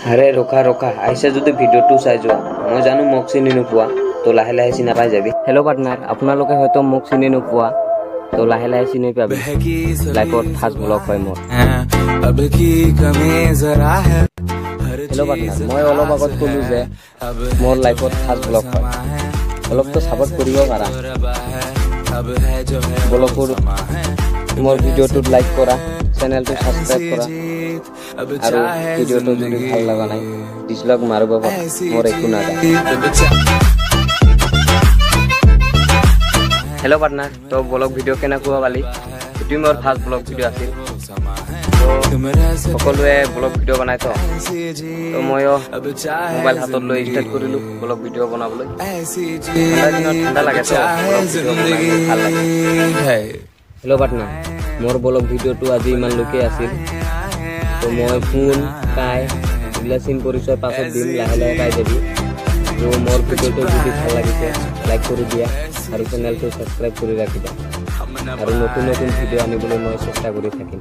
আৰে ৰোকা ৰোকা আইসা যদি ভিডিওটো চাই যোৱা মই জানো মোক চিনি নোপোৱা তো লাহে লাহে চিনা পাই যাবি। হেল্ল' পাৰ্টনাৰ, আপোনালোকে হয়তো মোক চিনি নোপোৱা তো লাহে লাহে চিনি পাবি। লাইফৰ ফাৰ্ষ্ট ব্লগ হয় মোৰ। হেল্ল' পাৰ্টনাৰ, মই অলপ আগত ক'লো যে মোৰ লাইফৰ ফাৰ্ষ্ট ব্লগ হয়, অলপতো ছাপোৰ্ট কৰিব পাৰা। ব্লগৰ মোৰ ভিডিঅ'টোত লাইক কৰা, চেনেলটো সাবস্ক্ৰাইব কৰা আৰু ভিডিঅ'টো যদি ভাল লগা নাই ডিসলাইক মাৰিব পাৰা, মোৰ একো নাযায়। হেল্ল' পাৰ্টনাৰ, তো ব্লগ ভিডিঅ' কেনেকুৱা পালি? এইটো মোৰ ফাৰ্ষ্ট ব্লগ ভিডিঅ' আছিল। সকলোৱে ব্লগ ভিডিঅ' বনাই তো ময়ো মোবাইল হাতত লৈ ষ্টাৰ্ট কৰিলোঁ ব্লগ ভিডিঅ' বনাবলৈ। ঠাণ্ডা লাগে তো ভাল লাগে। হেল্ল' পাৰ্টনাৰ, মোৰ ব্লগ ভিডিঅ'টো আজি ইমানলৈকে আছিল। তো মই ফোন কাই এইবিলাক চিন পৰিচয় পাছত দিম, লাহে লাহে পাই যাবি। তো মোৰ ভিডিঅ'টো যদি ভাল লাগিছে লাইক কৰি দিয়া আৰু চেনেলটো ছাবস্ক্ৰাইব কৰি ৰাখিবা আৰু নতুন নতুন ভিডিঅ' আনিবলৈ মই চেষ্টা কৰি থাকিম।